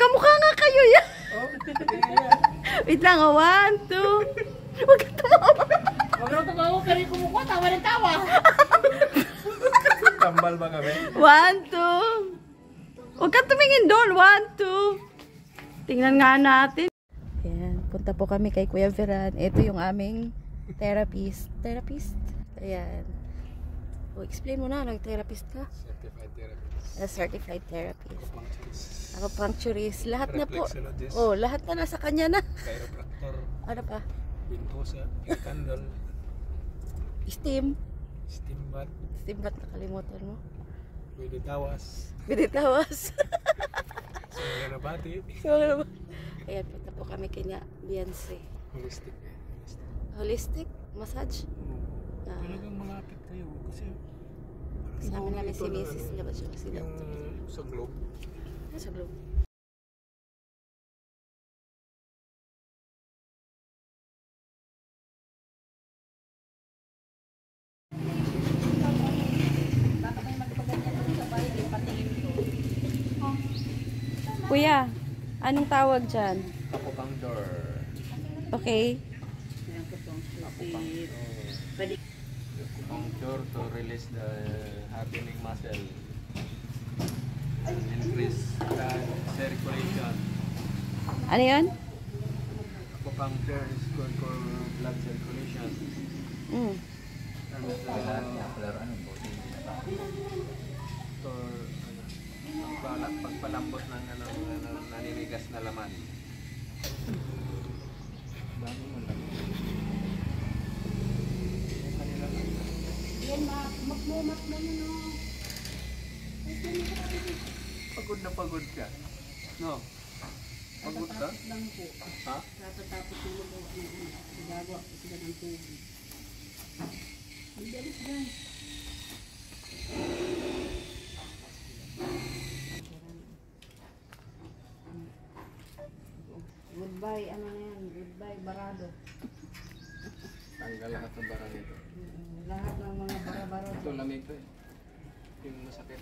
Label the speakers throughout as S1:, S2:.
S1: Magkamukha nga kayo yan. Wait lang, 1, 2. Huwag ka tumawa.
S2: Huwag na tumawa, pero yung kumukha, tawa ng tawa.
S3: Tambal ba kami?
S1: 1, 2. Huwag ka tumingin doon. 1, 2. Tingnan nga natin. Ayan, punta po kami kay Kuya Veran. Ito yung aming therapist. Ayan. O, explain mo na, nag-therapist ka?
S3: Certified therapist.
S1: Certified therapist.
S3: Acupuncturist.
S1: Acupuncturist. Lahat na po.
S3: Reflexologist.
S1: Oh, lahat na nasa kanya na.
S3: Chiropractor.
S1: Ano pa?
S3: Ventosa. Candle.
S1: Steam.
S3: Steam bath.
S1: Steam ba't nakalimutan mo?
S3: Pwede tawas.
S1: Binitawas.
S3: Sumaya na bati.
S1: So, ano ba? Ayan, punta po kami kanya Beyonce.
S3: Holistic.
S1: Holistic massage.
S3: Talagang malapit kayo. Kasi
S1: Sa amin namin si Mrs. Nga ba siya kasi
S3: yung sa Globe.
S1: sa Globe. Kuya, anong tawag dyan?
S3: Acupuncture.
S1: Okay.
S3: Acupuncture to release the happening muscle and increase blood circulation.
S1: Ano yun?
S3: Acupuncture is good for blood circulation.
S1: Mm.
S3: Pagpalambot ng naninigas na laman. Dami mo lang.
S2: Yan, magmumat mo yun, no?
S3: Pagod ka. No? Pagod ka?
S2: Tapos lang po.
S3: Ha?
S2: Tapos tulog mo gagawa ko sila ng tubig. Ang bilis dyan. Goodbye, ano na yan? Goodbye, barado.
S3: Tanggal lahat ng bara nito.
S2: Lahat ng mga bara-bara.
S3: Ito lamig to eh. Yung masakit.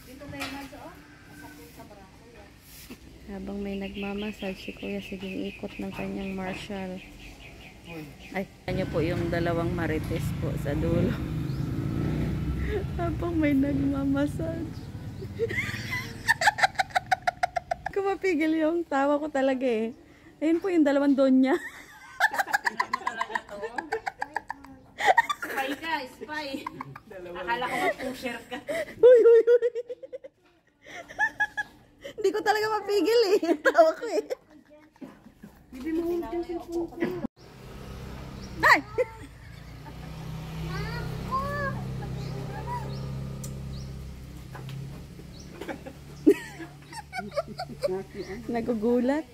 S2: Dito tayo nasa, masakit sa barako.
S1: Habang may nagmamassage si Kuya, siging ikot ng kanyang martial. Ay, kanya po yung dalawang marites po sa dulo. Habang may nagmamassage. Kumapigil yung tawa ko talaga eh. Ayun po yung dalawang donya.
S2: Spy ka, spy. Akala ko mag-pusher ka.
S1: Uy. Hindi ko talaga mapigil eh. Tawa ko eh.
S2: Bibi mo yung dyan sa
S1: Ay! Nagugulat.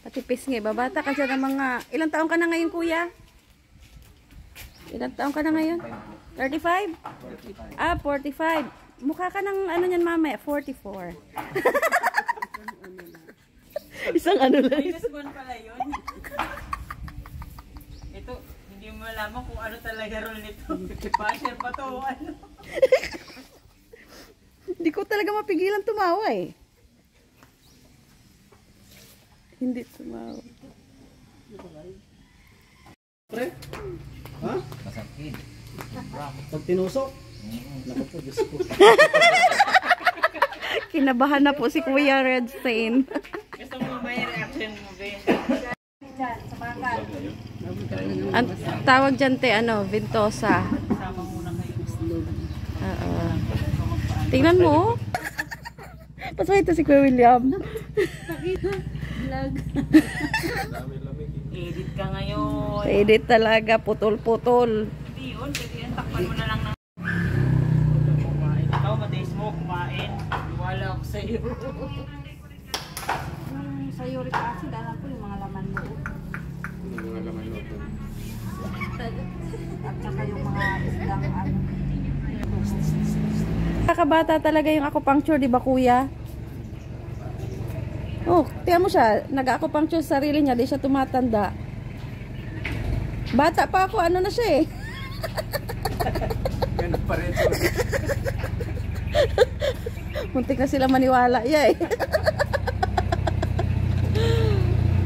S1: Pati pisngi, babata ka siya ng mga... Ilang taon ka na ngayon, kuya? Ilang taon ka na ngayon? 35? Ah, 45. Mukha ka ng ano niyan mamaya, 44. Isang ano lang.
S2: Minus 1 pala yun. Ito, hindi mo malaman kung ano talaga role nito. Basher pa to, ano.
S1: Hindi ko talaga mapigilan tumawa eh. Hindi tumawa.
S4: Pre? Ha?
S5: Masakit.
S4: Pag tinusok? Naku po, Diyos ko.
S1: Kinabahan na po si Kuya Redstein.
S2: Gusto mo ba yung reaction mo, Ben?
S1: Ang tawag dyan te, ano, Ventosa.
S2: Sama muna kayo.
S1: Oo. Tingnan mo. Pasok ito si Kuya William.
S2: Vlog.
S3: Dami lamig eh.
S2: Edit ka ngayon.
S1: Edit talaga, putol-putol.
S2: Hindi yun, pwede yan. Takpan mo na lang ng... Kumain. Ikaw, madays mo kumain. Wala ako sa'yo. Yung sa uric acid, alam ko yung mga laman mo.
S3: Yung mga laman loob.
S2: At saka yung mga islang ano.
S1: Kakabata talaga yung acupuncture, di ba kuya? Oh, tiyan mo siya, nag-acupuncture sa sarili niya, di siya tumatanda. Bata pa ako, ano na siya eh.
S3: pa rin.
S1: Muntik na sila maniwala, eh.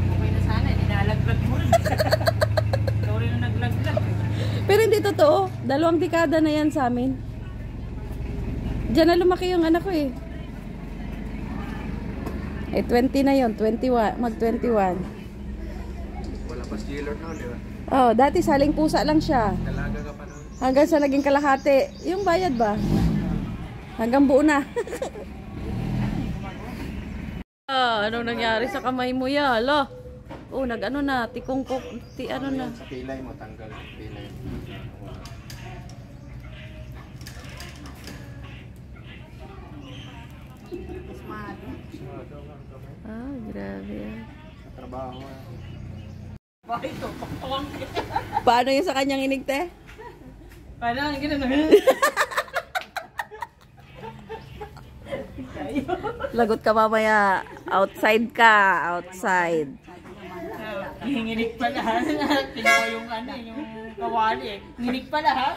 S2: Okay na sana, hindi nalaglag mo rin. Ikaw rin ang naglaglag.
S1: Pero hindi totoo. 2 dekada na yan sa amin. Diyan na lumaki yung anak ko eh. 20 na yon, 21, mag-21.
S3: Wala pa stealer na, di ba?
S1: Oh, dati saling pusa lang siya.
S3: Dalaga ka pa nun.
S1: Hanggang sa naging kalahati. Yung bayad ba? Hanggang buo na. Anong nangyari sa kamay mo ya? Alo. Oh, nag-ano na, tikungkok, ano na.
S3: Sa pilay mo, tanggal. Pilay.
S1: Ah, grabe yan.
S3: Sa trabaho.
S2: Bakit ito? Pakpawang ka.
S1: Paano yung sa kanyang inigte?
S2: Paano? Ganun.
S1: Lagot ka mamaya. Outside ka. Outside.
S2: Nginig pala ha. Kinuha yung ano, yung kawali eh. Nginig pala ha.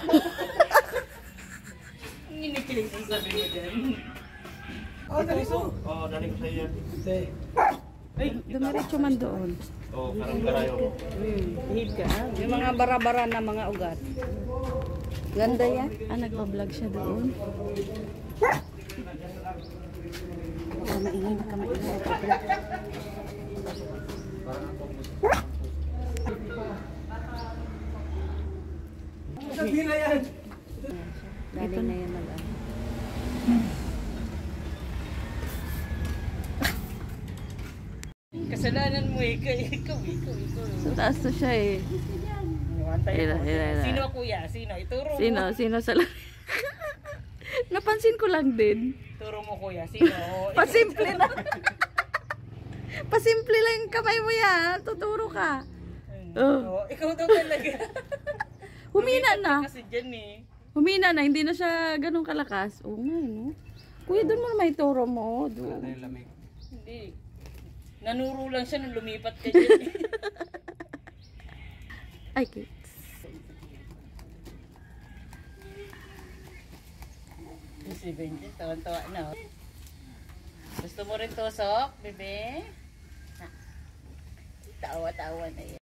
S2: Nginig ang sabi mo dyan.
S3: Dali ko sa iyo.
S1: Dumiretso man doon.
S3: Karang-karayo.
S2: Hihid ka ha.
S1: Yung mga bara-bara na mga ugat. Ganda yan. Ah, nagpa-vlog siya doon. Baka maingay, baka maingay.
S2: Sabila yan.
S1: Galing na yan mag-ano.
S2: Kasalanan mo eh. Ikaw.
S1: Sa taas to siya eh. Ira.
S2: Sino kuya? Sino? Ituro mo.
S1: Sino sa Napansin ko lang din.
S2: Ituro mo kuya. Sino?
S1: Pasimple na. Pasimple lang yung kamay mo yan. Tuturo ka.
S2: Oh, ikaw daw talaga.
S1: Humina na.
S2: Kasi dyan eh.
S1: Humina na. Hindi na siya ganun kalakas. Oo nga, no? Kuya, doon mo na may turo mo.
S3: Wala
S1: Doon.
S3: tayong lamig.
S2: Hindi. Nanuro lang siya nung lumipat ka dyan eh.
S1: Ay, kids.
S2: Si Benji, tawan-tawa na. Gusto mo rin tusok, bebe? Ha? Tawa-tawa na yan.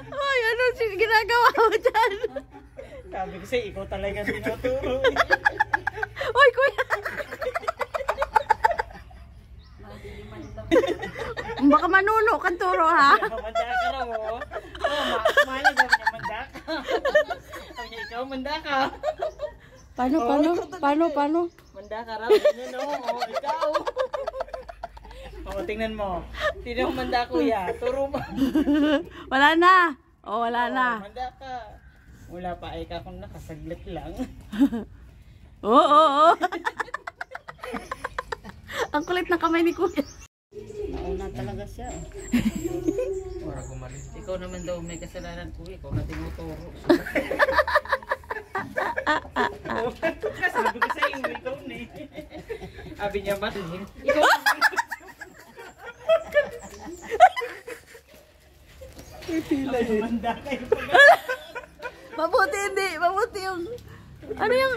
S1: Ay, ano ginagawa mo dyan?
S2: Sabi ko sa'yo, ikaw talaga tinuturo.
S1: Oy, kuya! Baka manuno kang turo, ha?
S2: Manda ka raw, oh. Mahal daw niya, manda ka. Sabi niya, ikaw, manda ka.
S1: Paano?
S2: Manda ka raw, ganyan, oh. Ikaw. Tingnan mo. Tingnan mo, manda kuya. Turo mo.
S1: Wala na. Oh, wala na.
S2: Manda ka. Wala pa, ay ka kung nakasaglit lang.
S1: Oo. Ang kulit ng kamay ni kuya.
S2: Nauna talaga siya.
S3: Para gumaling.
S2: Ikaw naman daw may kasalanan kuya. Ikaw na tinuturo. Sabi ko sa iyo, ikaw na eh. Sabi niya, matin. Ikaw manda kayo.
S1: Mabuti hindi. Mabuti yung... Ano yung...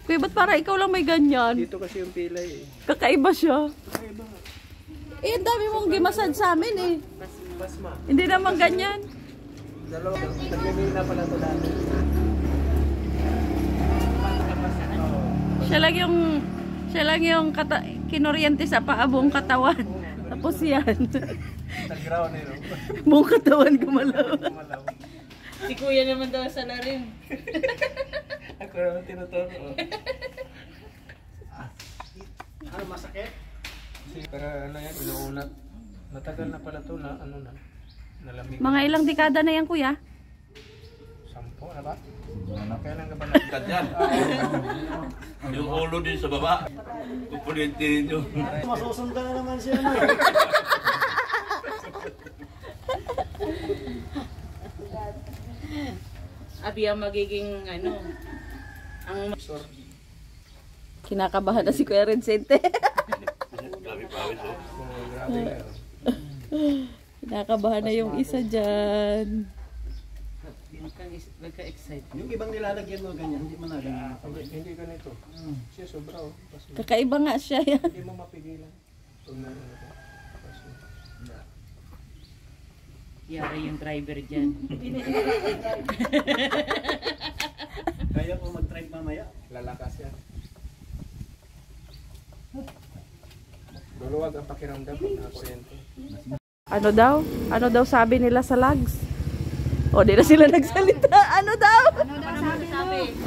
S1: Kuya, ba't para ikaw lang may ganyan?
S3: Dito kasi yung pilay eh.
S1: Kakaiba siya. Eh, ang dami mong gimasad sa amin eh.
S3: Pasma.
S1: Hindi naman ganyan.
S3: Dalawa. Nagmimina pala ito dati.
S1: Siya lang yung kinuryente sa paabong katawan. Tapos yan.
S3: Nag-ground eh, no?
S1: Buong katawan gumalaw.
S3: Kumalaw.
S2: Si kuya naman daw sa larim.
S3: Ako naman tinuturo.
S4: Ano, masakit?
S3: Pero ano yan, inuunat. Matagal na pala ito na ano na. Nalamig.
S1: Mga ilang dekada na yan, kuya?
S3: 10 na ba? Kailan ka ba nagkad yan?
S5: Yung ulo din sa baba. Kukulitin ninyo.
S4: Masusundan na naman siya. No?
S2: Abi ang magiging ano. Ang
S1: Kinakabahan na si Kuya Vincente.
S5: Grabe pawis oh.
S3: Grabe nga.
S1: Kinakabahan na yung isa dyan.
S2: Nagka-excite.
S4: Yung ibang nilalagyan mo ganyan, hindi mo na ganyan.
S3: Hindi ganito. Siya sobra oh. Kasi
S1: Kakaiba nga siya yan.
S3: hindi mo mapigilan. Pag meron ito. Kasi
S2: Yari yung driver dyan.
S4: Kaya ko mag-drive mamaya.
S3: lalakas yan. Luluwag ang pakiramdam pag nakakuryente.
S1: Ano daw? Ano daw sabi nila sa lags? O, di na sila nagsalita. Ano daw?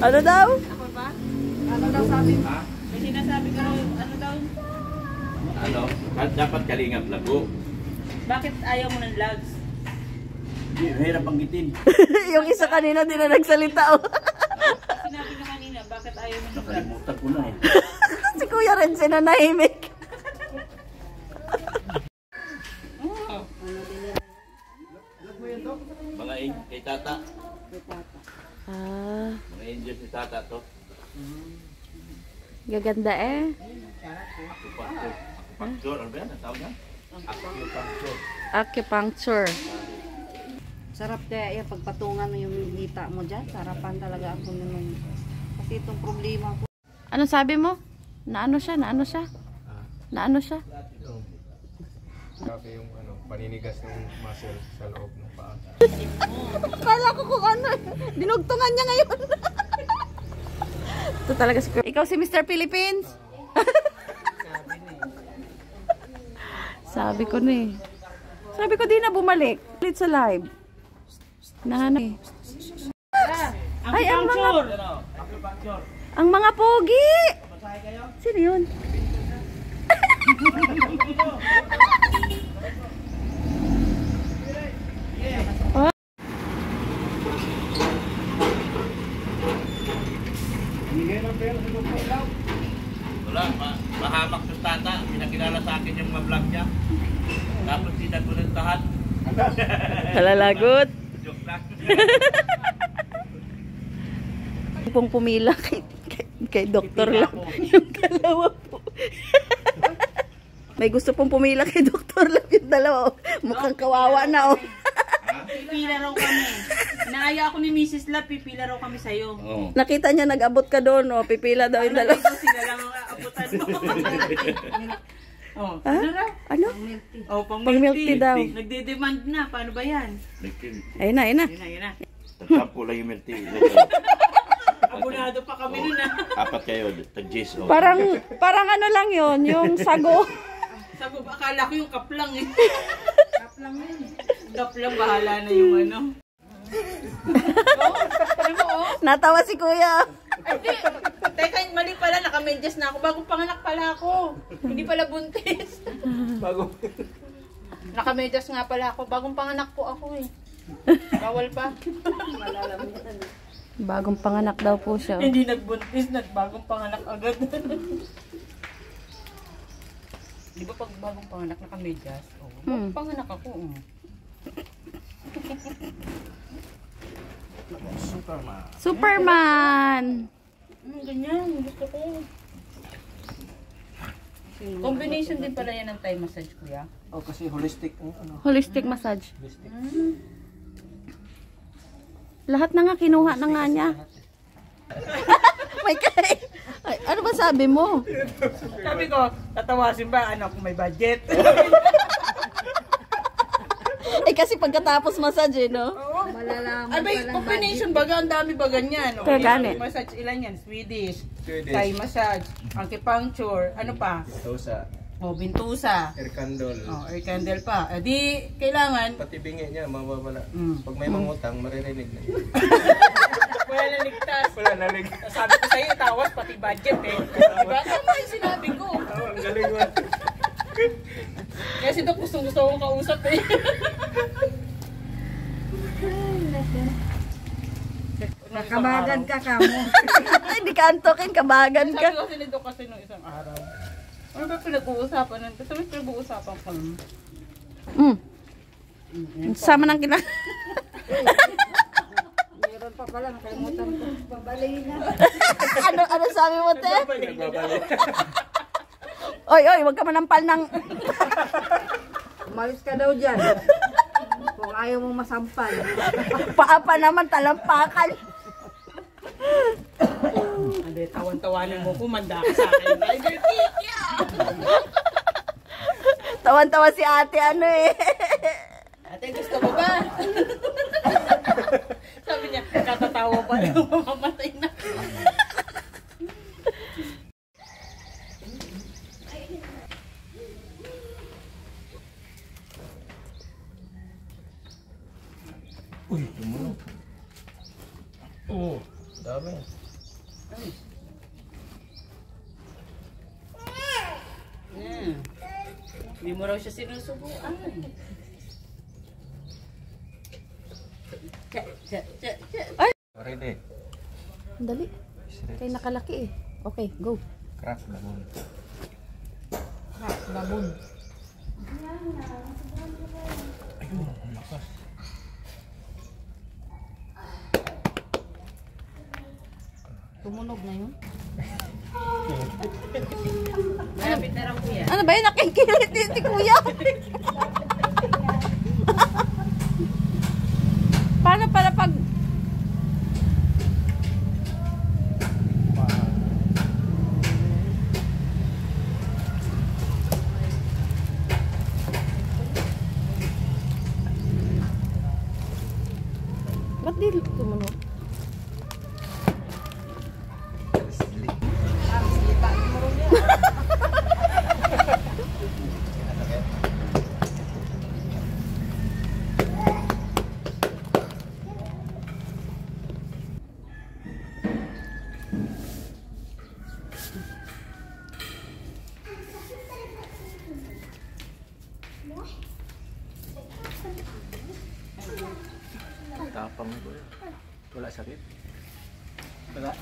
S1: Ano daw?
S2: Ako ba?
S1: Ano daw sabi?
S2: May sinasabi ka raw, ano daw?
S5: Ano? Dapat kalingap lago.
S2: Bakit ayaw mo ng vlogs?
S4: Hirap banggitin.
S1: Yung isa kanina di na nagsalita. Oh.
S2: Sinabi na kanina, bakit ayaw mo ng vlogs?
S4: Nakalimutan ko na eh.
S1: Si Kuya rin sinanahimik.
S5: Mga kay tata.
S1: Ah,
S5: Mga angel si tata to.
S1: gaganda eh.
S5: Acupuncture. Acupuncture. Ano ba yan? Ang tawag yan? Acupuncture.
S1: Acupuncture.
S6: Sarap kaya yung pagpatungan mo yung hita mo dyan. Sarapan talaga ako naman. Kasi itong problema ko.
S1: Ano sabi mo? Naano siya? Naano siya? Naano siya?
S3: Ito. Grabe yung paninigas ng muscle sa loob ng paa.
S1: Kala ko kung ano. Dinugtungan niya ngayon. Ito talaga si Kuya. Ikaw si Mr. Philippines? Sabi ko na eh. Sabi ko di na bumalik. Ulit sa live. Nahanap eh. Ay, ang mga pogi! Sino yun? Oh.
S5: Wala. Mahamak yung tata. Pinakilala sa akin yung mga vlog niya. Tapos sinagulentahan.
S1: Kalalagot.
S5: Joke lang.
S1: Pong pumila kay Dr. Lab. Yung dalawa po. May gusto pong pumila kay Dr. Lab yung dalawa. Mukhang kawawa na oh.
S2: Pipila raw kami. Naaya ako ni Mrs. Lab, pipila raw kami sa'yo.
S5: Oo.
S1: Nakita niya nag-abot ka doon oh. Pipila daw yung dalawa.
S2: Ito sila lang ang aabutan mo. Oh,
S1: Ha?
S2: ano raw?
S1: Ano?
S2: Oh,
S1: Pang milk tea daw.
S2: Nagde-demand na. Paano ba yan?
S1: Ayun na, ayun na.
S2: Yun na, yun na.
S5: Tagsampo lang yung milk tea.
S2: Abunado pa kami nun ah.
S5: Apat kayo. Tag-J's.
S1: Parang ano lang yon, yung sago.
S2: Sabi ba, akala ko yung kaplang eh. Kaplang yun. Kaplang, bahala na yung ano.
S1: Natawa si Kuya.
S2: Hindi. Teka, mali pala. Naka-medyas na ako. Bagong panganak pala ako. Hindi pala buntis.
S3: Bago.
S2: Naka-medyas nga pala ako. Bagong panganak po ako eh. Bawal pa.
S1: Bagong panganak daw po siya.
S2: Hindi nagbuntis, nagbagong panganak agad. Di ba pag bagong panganak naka-medyas? Oh, bagong panganak ako.
S1: Superman.
S2: Ganyan, gusto ko. Combination din pala yan ng Thai massage, kuya.
S3: Oh, kasi holistic ang ano.
S1: Holistic massage.
S3: Holistic.
S1: Lahat na nga kinuha na nga niya. May kay. Ay, ano ba sabi mo?
S2: Sabi ko, tatawasin ba anak kung may budget?
S1: Eh kasi pagkatapos massage eh, no?
S6: Malalaman
S2: Ay, may combination baga, ang dami ba ganyan?
S1: Kaya gani.
S2: Massage ilan yan? Swedish,
S3: Swedish.
S2: Thai massage, acupuncture, ano pa?
S3: Ito sa
S2: O, bintusa.
S3: air candle.
S2: O, air candle pa. Eh, di, kailangan,
S3: Pati bingi niya, mawawala.
S2: Mm.
S3: Pag may mangutang, maririnig na yun.
S2: wala na ligtas.
S3: Wala nalig.
S2: Sabi ko sa'yo, tawas pati budget eh. Diba? Tama yung sinabi ko.
S3: Oh, ang galing mo.
S2: Kaya si Doc gusto kong kausap eh.
S6: Kabagan ka kamo.
S1: Ay, di ka antokin, kabagan
S2: Sabi
S1: ka.
S2: ko kasi ni Doc kasi nung isang araw. Ano ba pinag-uusapan nun? Basta may pinag-uusapan ko.
S1: Sama ng kina...
S6: Meron pa pala, nakalimutan ko. Babalik na.
S1: ano sabi mo, te?
S3: Nagbabalik.
S1: Oy, wag ka manampal ng...
S6: Umalis ka daw dyan. Kung ayaw mong masampal.
S1: Paapa naman talampakan.
S2: Hindi, tawan-tawanan mo, kumanda ka sa akin. Ay, Kikya!
S1: Tawan-tawa si ate ano eh.
S2: Ate, gusto mo ba? Sabi niya, katatawa pa lang, mamamatay na.
S3: Uy, tumunog. Oo, dami.
S2: Hindi mo raw siya sinusubuan.
S3: Ready.
S1: Dali. Kaya nakalaki eh. Okay, go.
S3: Crack labon.
S1: Babon.
S3: Ayun, ang lakas.
S6: Tumunog na yun.
S2: Malapit na raw kuya.
S1: Ano ba yun? Nakikilit din si kuya. Paano pala pag... Ba't di tumunog?
S3: Tapang ko. Wala sakit.
S4: Wala.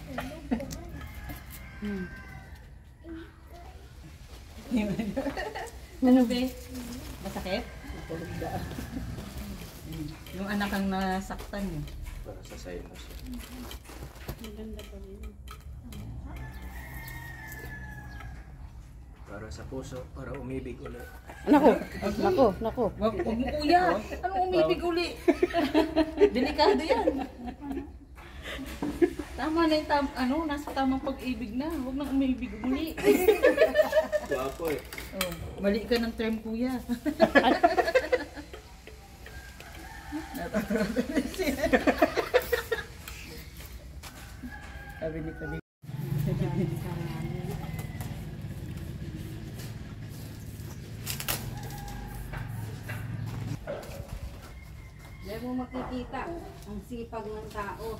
S2: Ano be? Masakit? Yung anak ang nasaktan eh.
S3: Para sa sinus. Para sa puso, para umibig ulit.
S1: Nako.
S2: Wag mo kuya. Anong umibig uli? Delikado yan. Tama na yung nasa tamang pag-ibig na. Huwag nang umibig uli.
S3: Guwapo eh.
S2: Oh, mali ka ng term kuya. Sabi ni Kali.
S6: Diyan mo makikita ang sipag ng tao.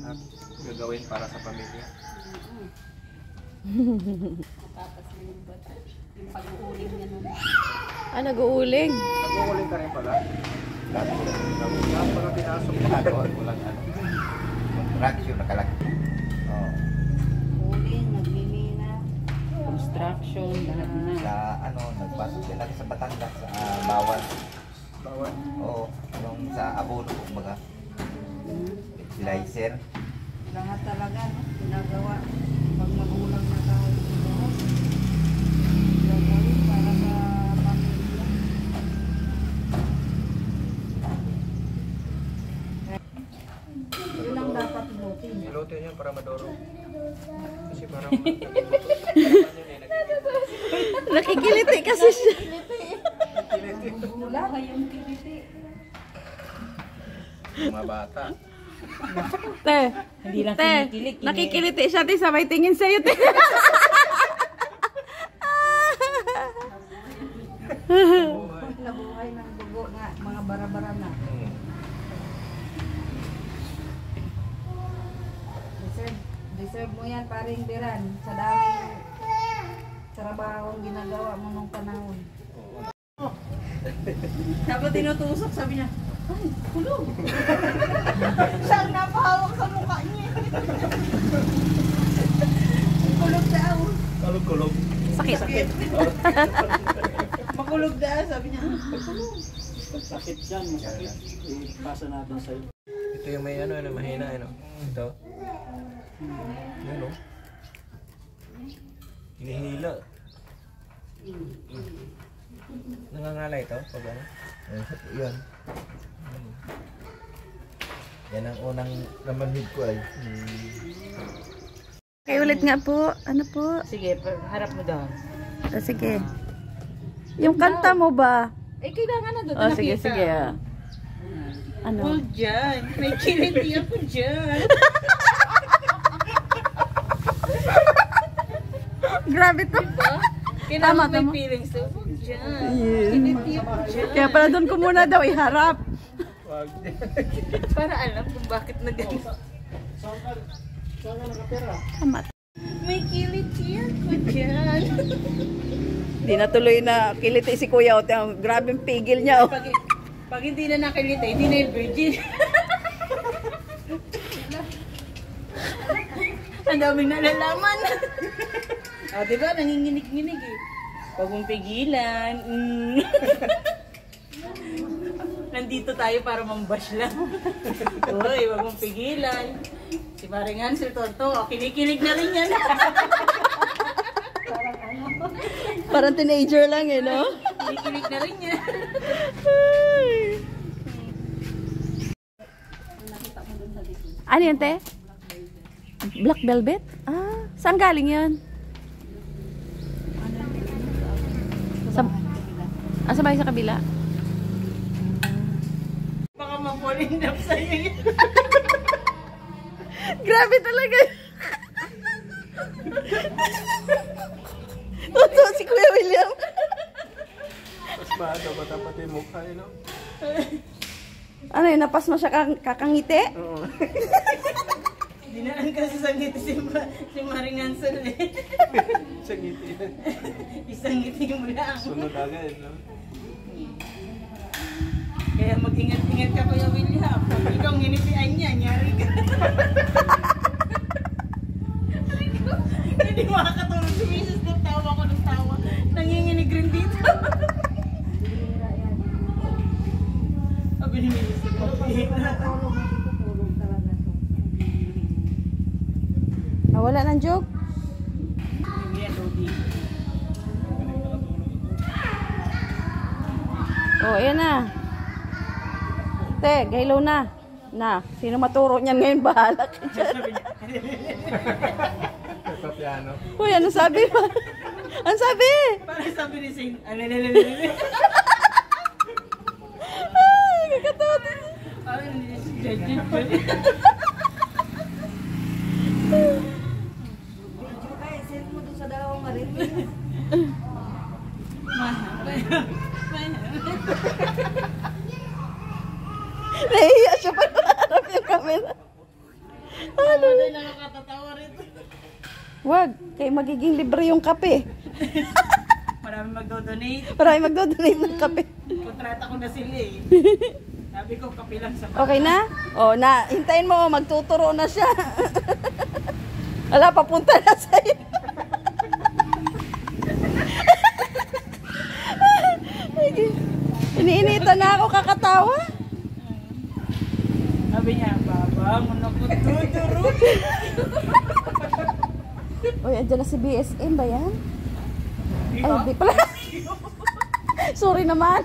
S3: At gagawin para sa pamilya.
S6: Tapos yung bata, yung pag-uuling niya nun.
S1: Ah, nag-uuling.
S3: Nagkukuling ka rin pala. Lahat pala pinasok mo.
S5: Walang ano. Traction nakalaki. Oo.
S6: Uling, nagmimina.
S2: Construction, lahat na.
S5: Sa ano, nagpasok sila sa Batangas, sa Bawal.
S3: Bawal.
S5: Oo, yung sa Abono, kumbaga. Fertilizer.
S6: Lahat talaga, no? Ginagawa. Pag magulang na tayo. Gagawin para sa pamilya. Yun ang dapat ilutin.
S3: Ilutin yan para madoro. Kasi parang
S1: Nakikiliti kasi siya.
S6: Wala kayong kiliti.
S3: yung mga bata.
S1: Te,
S2: Hindi lang
S1: te,
S2: kinikilig.
S1: nakikiliti siya. Te, sabay tingin sa'yo, te.
S6: Nabuhay ng dugo nga, mga bara-bara na. Deserve mo yan, paring Biran, sa daming trabahong ginagawa mo nung panahon.
S2: Tapos tinutusok, sabi niya, ay, kulog. Siyang napahawak sa mukha niya. Kulog daw.
S3: Kulog-kulog.
S1: Sakit.
S2: Makulog daw, sabi niya. Kulog.
S4: Sakit dyan, masakit. Ipasa natin sa'yo.
S3: Ito yung may ano, mahina ano. Ito. Yan o. Hinihila. Nangangalay ito? Pag ano?
S5: Yan. Yan ang unang namanhid ko ay.
S1: Okay, ulit nga po. Ano po?
S2: Sige, harap mo doon.
S1: Sige. Yung kanta mo ba?
S2: Eh, kailangan na doon.
S1: Oh, sige, sige. Ano?
S2: Oh, dyan. May kiliti ako dyan.
S1: Grabe to.
S2: Kailangan
S1: Tama,
S2: may
S1: tama.
S2: feelings. So, oh, dyan.
S1: Yes.
S2: Kiliti ako dyan.
S1: Kaya pala doon ko muna daw iharap.
S2: Para alam kung bakit na ganun.
S1: Tama.
S2: May kiliti ako dyan.
S1: Hindi na tuloy na kiliti si Kuya Ote. Ang grabing pigil niya. Oh.
S2: Pag hindi na nakiliti, hindi na yung virgin. Ang daming nalalaman. Diba? Nanginginig-nginig eh. Huwag mong pigilan. Nandito tayo para mambash lang. Uy, huwag mong pigilan. Si Maring Hansel Tonto, kinikilig na rin yan.
S1: Parang teenager lang eh, no?
S2: Kinikilig na rin yan.
S1: Ano yun, te? Black velvet? Ah, saan galing yun? Sa bahay sa kabila?
S2: Baka ma-fall in love sa'yo yun.
S1: Grabe talaga. Totoo si Kuya William.
S3: Mas maaga ba dapat yung mukha, no?
S1: Ano yun, napas mo siya kakangiti?
S3: Oo.
S2: Dinaan kasi sa ngiti si Maring Hansel eh.
S3: Sa ngiti.
S2: Isang ngiti mo lang.
S3: Sunod agad, no?
S2: Kaya mag-ingat-ingat ka, Kuya William. Pag ikaw nginitian niya, nyari ka. Hindi makakatulog si Mrs. ng tawa ko ng tawa. Nanginginig rin dito. Sabi ni Mrs.
S1: Wala ng joke? Oh, ayan na. Te, gaylaw na. Na, sino maturo niyan ngayon? Bahala ka dyan.
S3: Ito piano.
S1: Uy, ano sabi ba? Ano sabi?
S2: Parang sabi ni Saint,
S1: Ay, kakatot.
S2: parang hindi si Judge.
S1: Nahiya siya pa harap yung camera.
S2: Ano na nakakatawa rito.
S1: Wag, kay magiging libre yung kape.
S2: Marami magdodonate.
S1: Marami magdodonate ng kape.
S2: Kontrata ko na sila eh. Sabi ko, kapilang sa
S1: Okay na? O, na, hintayin mo, magtuturo na siya. Wala, papunta na sa'yo. Iniinita na ako kakatawa.
S2: Sabi niya, baba mo na po tuturo.
S1: Uy, andyan na si BSM ba yan? Ay, di pala. Sorry naman.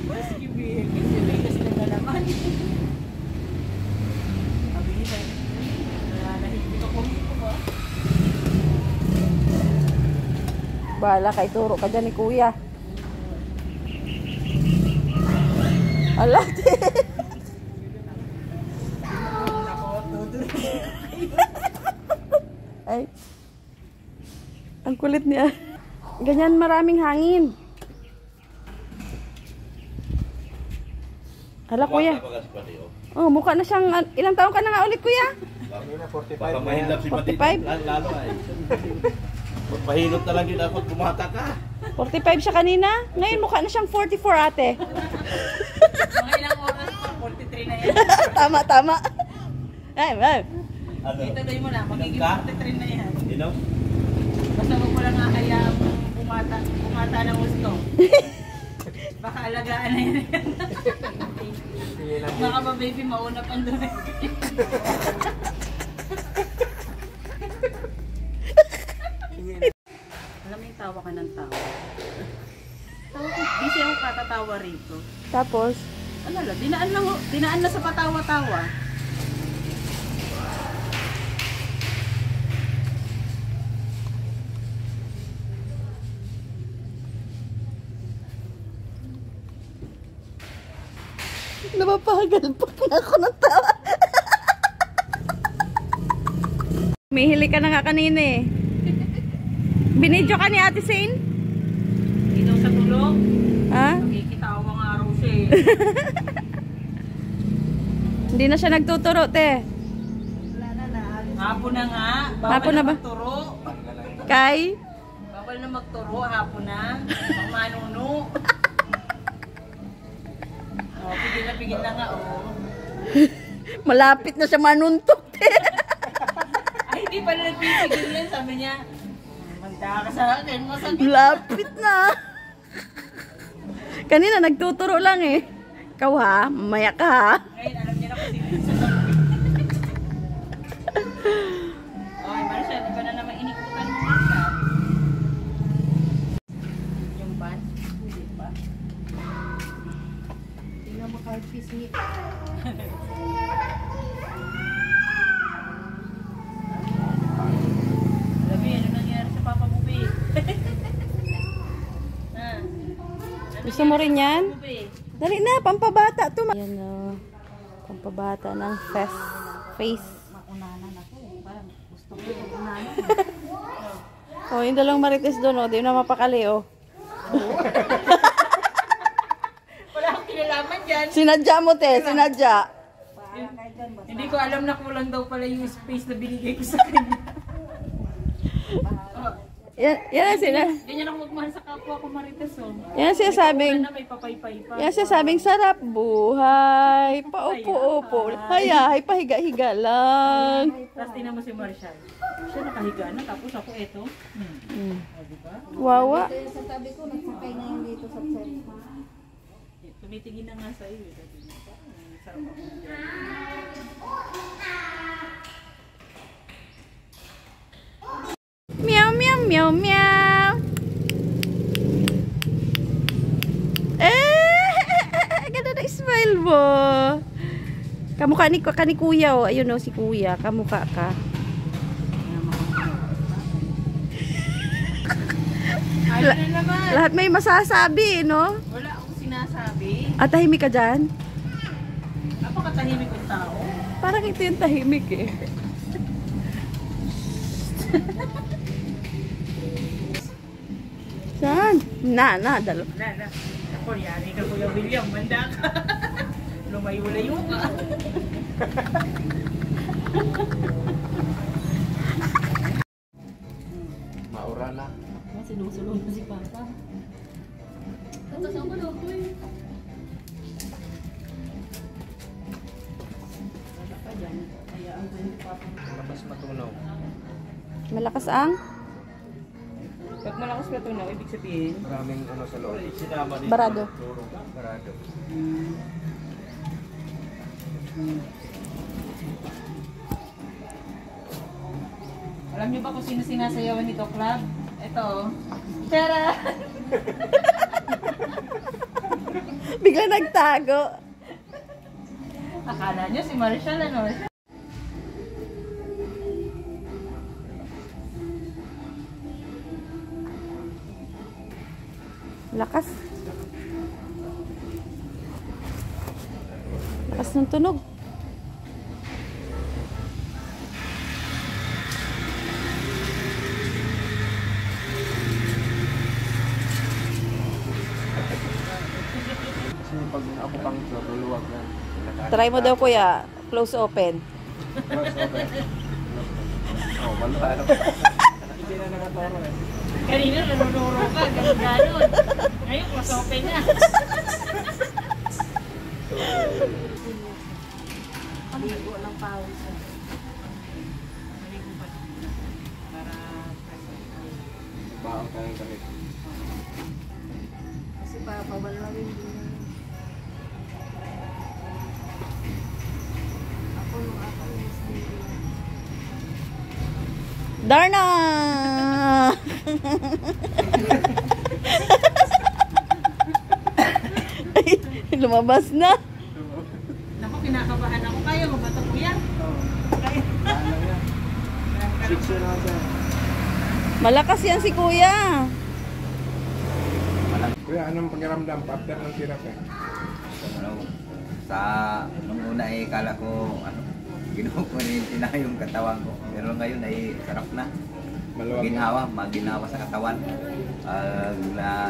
S2: Maski BM, kasi Vegas na naman. Sabi niya, nahihigit ako dito ba?
S1: Bahala ka, ituro ka dyan ni Kuya. Ala, ay, ang kulit niya. Ganyan maraming hangin. Hala, Kuya. Oh, mukha na siyang, ilang taon ka na nga ulit, Kuya?
S5: Baka mahilap si
S1: 45?
S5: Matita. Lalo ay. Magpahilot na lang yun ako, bumata ka.
S1: 45 siya kanina. Ngayon mukha na siyang 44, ate.
S2: Mga ilang oras pa, 43 na yan.
S1: Tama, tama. Ay, ay.
S5: Ano?
S2: Ituloy mo na, magiging 43 na yan.
S5: You know?
S2: Basta wag mo lang kakayaan bumata ng gusto. Baka alagaan na yan. Baka ba baby, mauna pang doon. Alam mo yung tawa ka ng tawa. Tawa ko, busy ako patatawa rito.
S1: Tapos,
S2: Ano lang, dinaan na sa patawa-tawa.
S1: napapagalpak na ako ng tawa. Mihili ka na nga kanina eh. Binidyo ka ni Ate Sane?
S2: Dito sa tulog,
S1: Ha?
S2: nakikita ako mga araw siya eh.
S1: Hindi na siya nagtuturo, te.
S2: Hapon na nga, bawal
S1: Hapon na ba?
S2: magturo.
S1: Kay?
S2: Bawal na magturo, hapon na. Pang manuno. Oh, pigil na nga, oh.
S1: Malapit na siya manuntok, te.
S2: Ay, hindi pala nagpipigil yan. Sabi niya, manda ka sa akin, masakit.
S1: Lapit na. Kanina nagtuturo lang eh. Ikaw ha, mamaya ka ha.
S2: Ngayon, alam niya na kung sino yung sasabi. Okay, Marcia, di ba na naman inikutan mo Marcia? Yung pan? Hindi pa.
S6: Tingnan mo kahit pisngi.
S2: Sabi, ano nangyari sa Papa Bubi? Ha?
S1: Gusto mo rin yan?
S2: Bubi?
S1: Dali na, pampabata to. Yan o. Pampabata ng face.
S6: Makunanan ako. Parang gusto ko yung unanan.
S1: Oh, yung dalawang marites doon, oh. Di na mapakali, oh.
S2: Wala akong kinalaman dyan.
S1: Sinadya mo, te. Sinadya.
S2: Hindi ko alam na kulang daw pala yung space na binigay ko sa kanya. Oh,
S1: Yan ang
S2: ganyan ako magmahal sa kapwa ko Marites, oh.
S1: yan ang sinasabing,
S2: Na may papay-pay pa.
S1: yan ang sinasabing sarap buhay. Paupo-upo. Hayay, pahiga-higa lang.
S2: Tapos tingnan mo si Marshall. Siya nakahiga na, tapos ako eto. O, diba?
S1: Wawa.
S6: Kaya sa tabi ko, nagsakay na yung dito sa set.
S2: Tumitingin na nga sa iyo. Sabi niya, sarap ako dyan.
S1: Meow, meow, meow, meow. Ganda na smile mo. Kamukha ni kuya, oh. Ayun, oh, si kuya. Kamukha ka.
S2: Ayun na naman.
S1: Lahat may masasabi, no?
S2: Wala akong sinasabi.
S1: At tahimik ka dyan?
S2: Napakatahimik ng tao.
S1: Parang ito yung tahimik, eh. Saan? Dalo.
S2: Na. Ako, yari ka Kuya William. Manda ka. Lumayo-layo ka.
S3: Maura na.
S6: Sinusulong na si Papa. Tapos ako na ako eh.
S3: Labas matunaw.
S1: Malakas ang?
S2: Pag malakas pa ito na, ibig sabihin,
S3: Maraming ano sa loob.
S1: Barado.
S3: Barado.
S2: alam niyo ba kung sino sinasayawan nito, Club? Ito. Tara!
S1: Bigla nagtago.
S2: Akala niyo si Marshall, ano?
S1: Lakas. Lakas ng tunog.
S3: Kasi pag ako pang luluwag na.
S1: Try mo daw, kuya. Close open.
S3: Oh, wala ano.
S2: Kanina nanunuro ka, ganun-ganon. Ngayon, mas open na.
S6: Paligo ng pawis.
S2: Maligo pa para
S3: Baang tayong damit.
S6: Kasi Papa, wala rin din. Ako nung ako yung sa'yo.
S1: Darna! Lumabas na.
S2: Naku, kinakabahan ako. Kaya mo ba ito, kuya? Kaya.
S3: Ano yan? 6 yun ako sir.
S1: Malakas yan si kuya.
S3: Kuya, anong pakiramdam after ng therapy?
S7: Ano, sa nung una kala ko ginukunin na yung katawan ko. Pero ngayon ay sarap na.
S3: Maluwag.
S7: Maginawa sa katawan.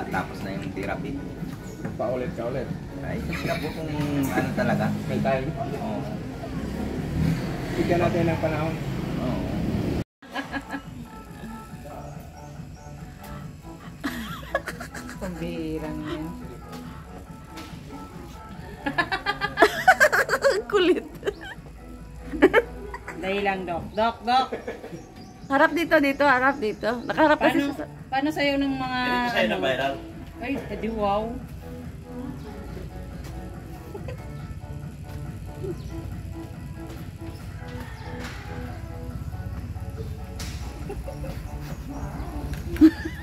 S7: Tapos na yung therapy.
S3: Paulit ka ulit.
S7: Ay, hirap po kung ano talaga.
S3: May time.
S7: Oo.
S3: Bigyan natin ng panahon.
S7: Oo.
S2: Pambihirang yan.
S1: Kulit.
S2: Dahil lang, Dok. Dok.
S1: Harap dito, harap dito. Nakaharap kasi
S2: Paano,
S1: siya sa...
S2: paano sa'yo ng mga...
S5: Ganito sa'yo na viral.
S2: Ay, edi wow.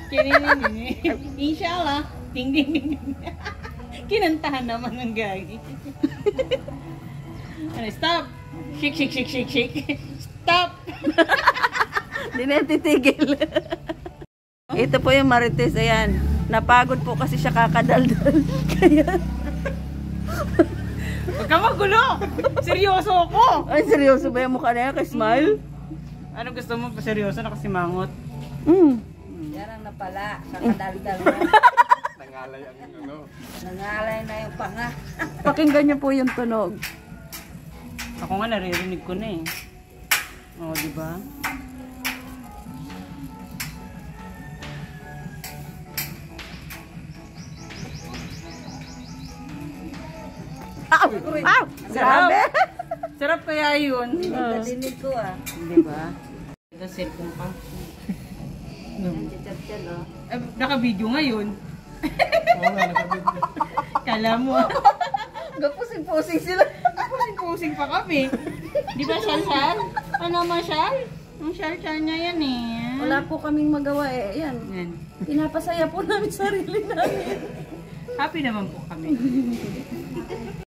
S2: Kininin. Inshallah. Ding ding ding ding. Kinantahan naman ng gagi. Ano, stop. Shake. Stop.
S1: Hindi na titigil. Ito po yung Marites, ayan. Napagod po kasi siya kakadaldal. Kaya...
S2: Huwag ka magulo. Seryoso ako.
S1: Ay, seryoso ba yung mukha na yan? Kay smile?
S2: Ano gusto mo? Seryoso na kasi mangot.
S6: Yan na pala, sa kadaldal mo.
S3: Nangalay ang ano.
S6: Nangalay na yung panga.
S1: Pakinggan niyo po yung tunog.
S2: Ako nga naririnig ko na eh. Oo, di ba?
S1: Ow! Ow! Grabe!
S2: Sarap kaya yun.
S6: Nadinig ko ah.
S2: Di ba? Ito, cellphone ka.
S6: Yan, chat-chat oh.
S2: Eh, naka-video ngayon.
S3: Oo nga, nakabidyo.
S2: Kala mo.
S1: Gapusing-pusing sila.
S2: Pusing-pusing pa kami. Di ba, Shal? Ano naman, Shal? Ang Shal niya yan eh.
S1: Wala po kaming magawa eh. Ayan.
S2: Yan.
S1: Pinapasaya po namin sarili namin.
S2: Happy naman po kami.